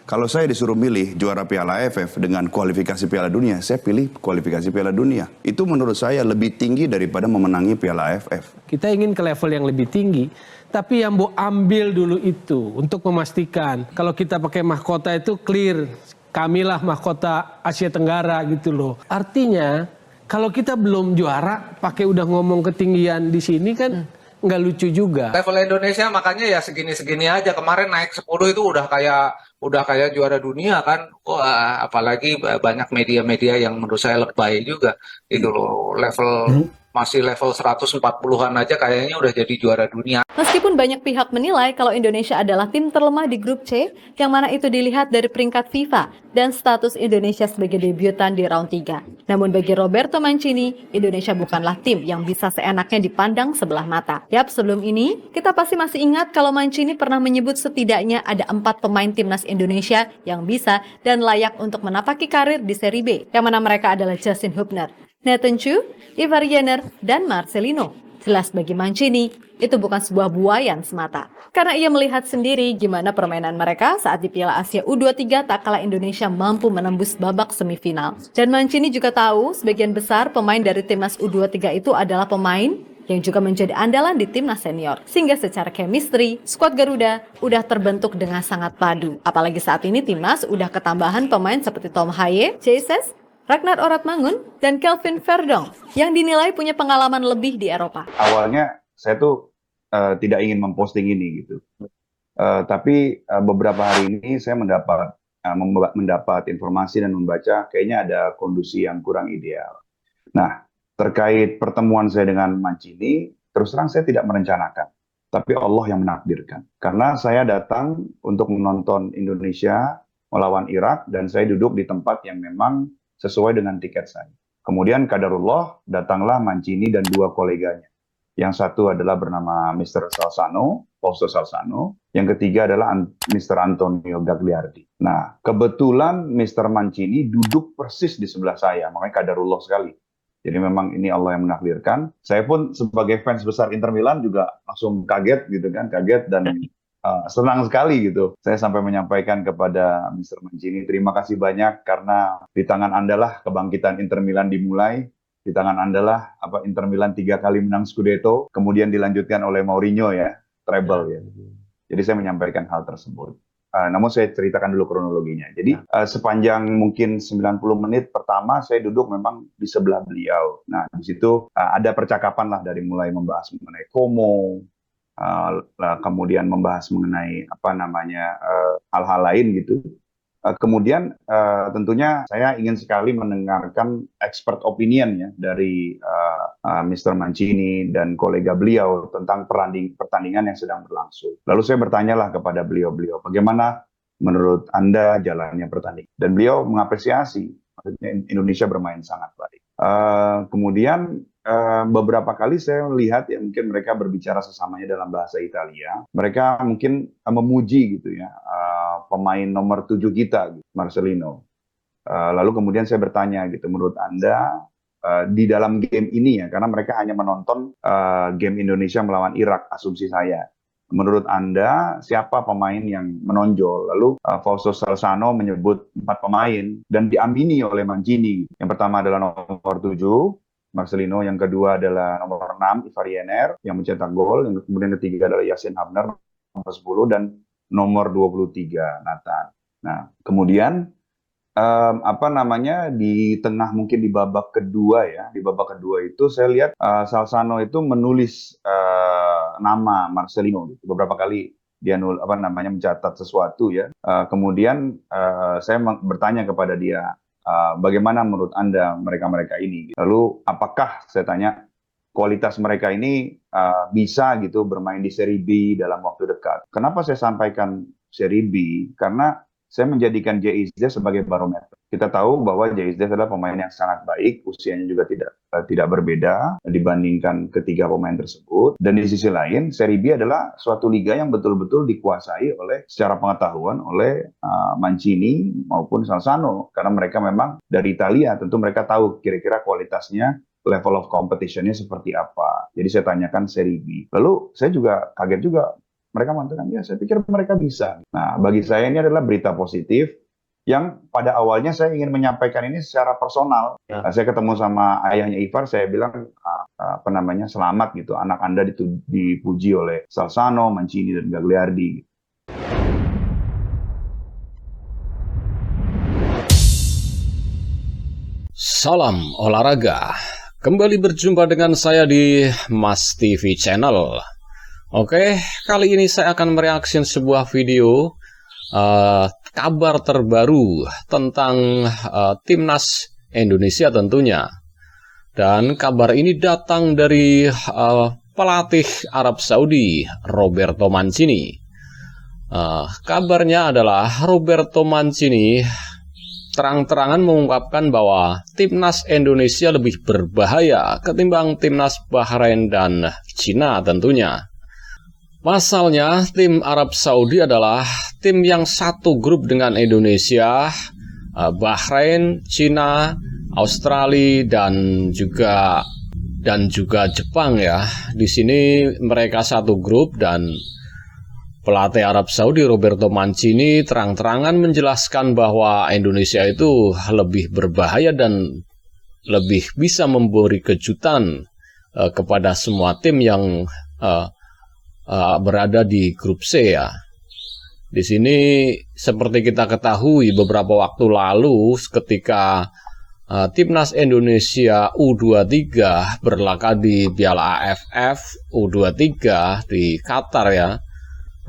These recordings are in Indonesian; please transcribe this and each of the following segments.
Kalau saya disuruh milih juara Piala AFF dengan kualifikasi Piala Dunia, saya pilih kualifikasi Piala Dunia. Itu menurut saya lebih tinggi daripada memenangi Piala AFF. Kita ingin ke level yang lebih tinggi, tapi yang mau ambil dulu itu untuk memastikan kalau kita pakai mahkota itu clear, kamilah mahkota Asia Tenggara gitu loh. Artinya kalau kita belum juara, pakai udah ngomong ketinggian di sini kan nggak lucu juga. Level Indonesia makanya ya segini-segini aja. Kemarin naik 10 itu udah kayak juara dunia kan. Wah, apalagi banyak media-media yang menurut saya lebay juga. Itu loh, masih level 140-an aja kayaknya udah jadi juara dunia. Meskipun banyak pihak menilai kalau Indonesia adalah tim terlemah di grup C, yang mana itu dilihat dari peringkat FIFA dan status Indonesia sebagai debutan di round 3. Namun bagi Roberto Mancini, Indonesia bukanlah tim yang bisa seenaknya dipandang sebelah mata. Yap, sebelum ini, kita pasti masih ingat kalau Mancini pernah menyebut setidaknya ada 4 pemain timnas Indonesia yang bisa dan layak untuk menapaki karir di Serie B, yang mana mereka adalah Justin Hubner, Nathan Chu, Ivar Jenner, dan Marcelino. Jelas bagi Mancini, itu bukan sebuah buayan semata. Karena ia melihat sendiri gimana permainan mereka saat di Piala Asia U23 tak kalah Indonesia mampu menembus babak semifinal. Dan Mancini juga tahu sebagian besar pemain dari timnas U23 itu adalah pemain yang juga menjadi andalan di timnas senior. Sehingga secara chemistry, skuad Garuda udah terbentuk dengan sangat padu. Apalagi saat ini timnas udah ketambahan pemain seperti Tom Haye, Jesus, Ragnar Oratmangun, dan Kelvin Verdong yang dinilai punya pengalaman lebih di Eropa. Awalnya saya tuh tidak ingin memposting ini gitu. Tapi beberapa hari ini saya mendapat informasi dan membaca kayaknya ada kondisi yang kurang ideal. Nah, terkait pertemuan saya dengan Mancini, terus terang saya tidak merencanakan. Tapi Allah yang menakdirkan. Karena saya datang untuk menonton Indonesia melawan Irak dan saya duduk di tempat yang memang sesuai dengan tiket saya. Kemudian kadarullah datanglah Mancini dan 2 koleganya. Yang satu adalah bernama Mr. Salzano, Fausto Salzano. Yang ketiga adalah Mr. Antonio Gagliardi. Nah, kebetulan Mr. Mancini duduk persis di sebelah saya, makanya kadarullah sekali. Jadi memang ini Allah yang menakdirkan. Saya pun sebagai fans besar Inter Milan juga langsung kaget gitu kan, kaget dan senang sekali gitu. Saya sampai menyampaikan kepada Mr. Mancini, terima kasih banyak karena di tangan Anda lah kebangkitan Inter Milan dimulai. Di tangan Anda lah Inter Milan 3 kali menang Scudetto, kemudian dilanjutkan oleh Mourinho ya, treble ya. Jadi saya menyampaikan hal tersebut. Namun saya ceritakan dulu kronologinya. Jadi sepanjang mungkin 90 menit pertama saya duduk memang di sebelah beliau. Nah di situ ada percakapan lah dari mulai membahas mengenai Como, kemudian membahas mengenai hal-hal lain gitu. Kemudian tentunya saya ingin sekali mendengarkan expert opinion ya dari Mr. Mancini dan kolega beliau tentang pertandingan yang sedang berlangsung. Lalu saya bertanyalah kepada beliau, bagaimana menurut Anda jalannya pertandingan? Dan beliau mengapresiasi, maksudnya Indonesia bermain sangat baik. Kemudian beberapa kali saya melihat ya mungkin mereka berbicara sesamanya dalam bahasa Italia. Mereka mungkin memuji gitu ya pemain nomor 7 kita, gitu, Marcelino. Lalu kemudian saya bertanya gitu, menurut Anda di dalam game ini ya, karena mereka hanya menonton game Indonesia melawan Irak, asumsi saya. Menurut Anda siapa pemain yang menonjol? Lalu Fausto Salzano menyebut 4 pemain dan diamini oleh Mancini. Yang pertama adalah nomor 7, Marcelino, yang kedua adalah nomor 6, Ivar Jenner yang mencetak gol, yang kemudian ketiga adalah Yasin Hubner, nomor 10, dan nomor 23, Nathan. Nah, kemudian di tengah mungkin di babak kedua ya, di babak kedua itu saya lihat Salzano itu menulis nama Marcelino gitu. Beberapa kali dia mencatat sesuatu ya. Kemudian saya bertanya kepada dia, bagaimana menurut Anda mereka-mereka ini? Lalu apakah saya tanya kualitas mereka ini bisa gitu bermain di Serie B dalam waktu dekat? Kenapa saya sampaikan Serie B? Karena saya menjadikan JIZ sebagai barometer. Kita tahu bahwa JIZ adalah pemain yang sangat baik, usianya juga tidak berbeda dibandingkan ketiga pemain tersebut. Dan di sisi lain, Serie B adalah suatu liga yang betul-betul dikuasai secara pengetahuan oleh Mancini maupun Salzano. Karena mereka memang dari Italia, tentu mereka tahu kira-kira kualitasnya, level of competition-nya seperti apa. Jadi saya tanyakan Serie B. Lalu saya juga kaget juga, Mereka mengatakan, ya saya pikir mereka bisa. Nah, bagi saya ini adalah berita positif yang pada awalnya saya ingin menyampaikan ini secara personal. Ya. Saya ketemu sama ayahnya Ivar, saya bilang, selamat gitu, anak Anda dipuji oleh Salzano, Mancini, dan Gagliardi. Salam olahraga. Kembali berjumpa dengan saya di Mas TV Channel. Oke, kali ini saya akan mereaksi sebuah video kabar terbaru tentang timnas Indonesia tentunya. Dan kabar ini datang dari pelatih Arab Saudi, Roberto Mancini. Kabarnya adalah Roberto Mancini terang-terangan mengungkapkan bahwa timnas Indonesia lebih berbahaya ketimbang timnas Bahrain dan Cina tentunya. Pasalnya, tim Arab Saudi adalah tim yang satu grup dengan Indonesia, Bahrain, Cina, Australia dan juga Jepang ya. Di sini mereka satu grup dan pelatih Arab Saudi Roberto Mancini terang-terangan menjelaskan bahwa Indonesia itu lebih berbahaya dan lebih bisa memberi kejutan kepada semua tim yang berada di grup C ya. Di sini seperti kita ketahui beberapa waktu lalu ketika timnas Indonesia U23 berlaga di Piala AFF U23 di Qatar ya.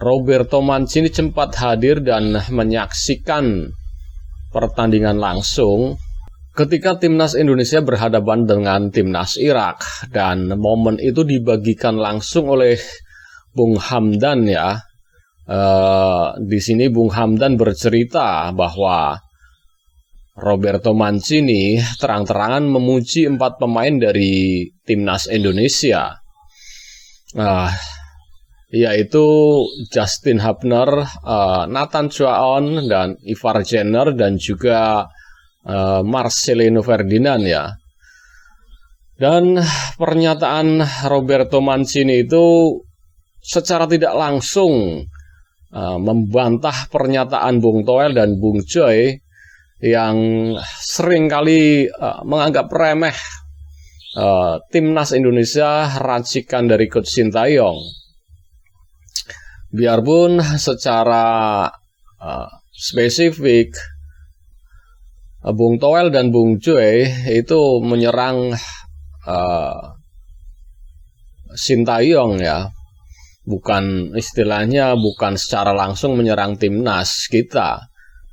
Roberto Mancini sempat hadir dan menyaksikan pertandingan langsung ketika timnas Indonesia berhadapan dengan timnas Irak, dan momen itu dibagikan langsung oleh Bung Hamdan ya. Di sini Bung Hamdan bercerita bahwa Roberto Mancini terang-terangan memuji 4 pemain dari timnas Indonesia. Yaitu Justin Hubner, Nathan Chuaon, dan Ivar Jenner, dan juga Marcelino Ferdinand ya. Dan pernyataan Roberto Mancini itu secara tidak langsung membantah pernyataan Bung Toel dan Bung Joy yang seringkali menganggap remeh timnas Indonesia racikan dari Coach Sintayong. Biarpun secara spesifik Bung Toel dan Bung Joy itu menyerang Sintayong ya, bukan istilahnya bukan secara langsung menyerang timnas kita,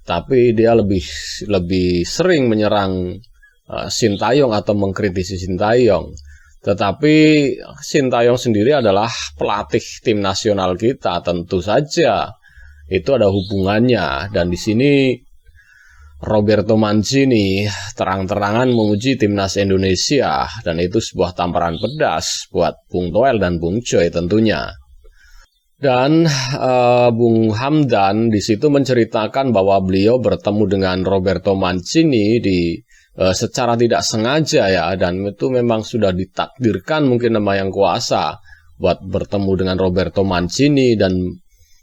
tapi dia lebih sering menyerang Sintayong atau mengkritisi Sintayong. Tetapi Sintayong sendiri adalah pelatih tim nasional kita, tentu saja itu ada hubungannya. Dan di sini Roberto Mancini terang-terangan memuji timnas Indonesia, dan itu sebuah tamparan pedas buat Bung Toel dan Bung Joy tentunya. Dan Bung Hamdan di situ menceritakan bahwa beliau bertemu dengan Roberto Mancini secara tidak sengaja ya, dan itu memang sudah ditakdirkan mungkin sama yang kuasa buat bertemu dengan Roberto Mancini dan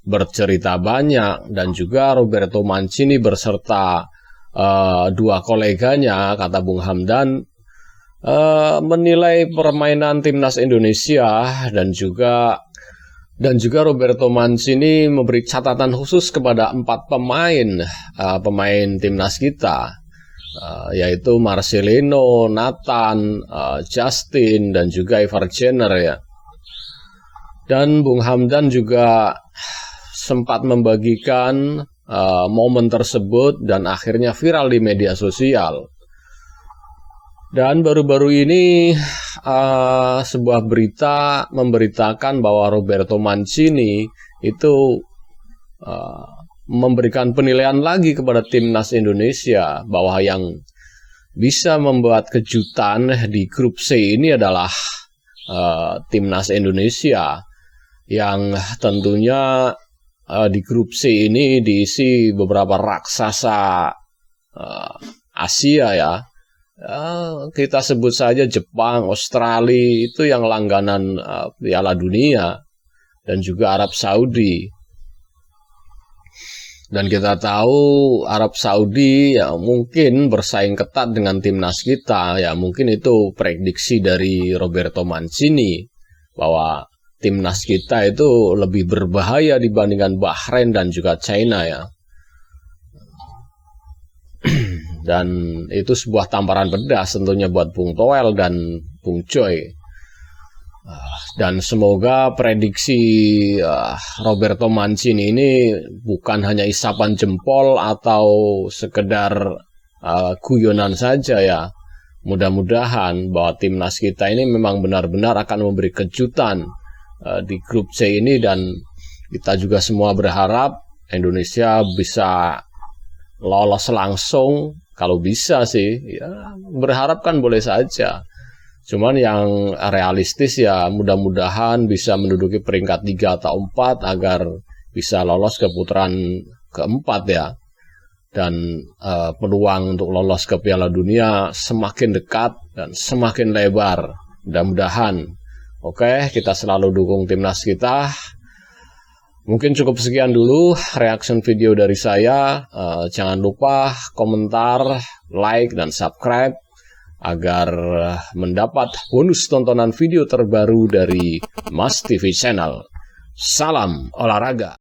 bercerita banyak. Dan juga Roberto Mancini berserta 2 koleganya, kata Bung Hamdan, menilai permainan timnas Indonesia, dan juga Roberto Mancini memberi catatan khusus kepada 4 pemain timnas kita, yaitu Marcelino, Nathan, Justin, dan juga Ivar Jenner ya. Dan Bung Hamdan juga sempat membagikan momen tersebut dan akhirnya viral di media sosial. Dan baru-baru ini sebuah berita memberitakan bahwa Roberto Mancini itu memberikan penilaian lagi kepada timnas Indonesia, bahwa yang bisa membuat kejutan di grup C ini adalah timnas Indonesia, yang tentunya di grup C ini diisi beberapa raksasa Asia ya. Kita sebut saja Jepang, Australia, itu yang langganan Piala Dunia. dan juga Arab Saudi. Dan kita tahu Arab Saudi ya mungkin bersaing ketat dengan timnas kita. Ya mungkin itu prediksi dari Roberto Mancini bahwa timnas kita itu lebih berbahaya dibandingkan Bahrain dan juga China ya. Dan itu sebuah tamparan pedas tentunya buat Bung Toel dan Bung Joy. Dan semoga prediksi Roberto Mancini ini bukan hanya isapan jempol atau sekedar guyonan saja ya. Mudah-mudahan bahwa timnas kita ini memang benar-benar akan memberi kejutan di grup C ini, dan kita juga semua berharap Indonesia bisa lolos langsung. Kalau bisa sih, ya berharap kan boleh saja. Cuman yang realistis ya mudah-mudahan bisa menduduki peringkat 3 atau 4 agar bisa lolos ke putaran keempat ya. Dan peluang untuk lolos ke Piala Dunia semakin dekat dan semakin lebar. Mudah-mudahan. Oke, kita selalu dukung timnas kita. Mungkin cukup sekian dulu reaction video dari saya. Jangan lupa komentar, like, dan subscribe agar mendapat bonus tontonan video terbaru dari Mas TV Channel. Salam olahraga.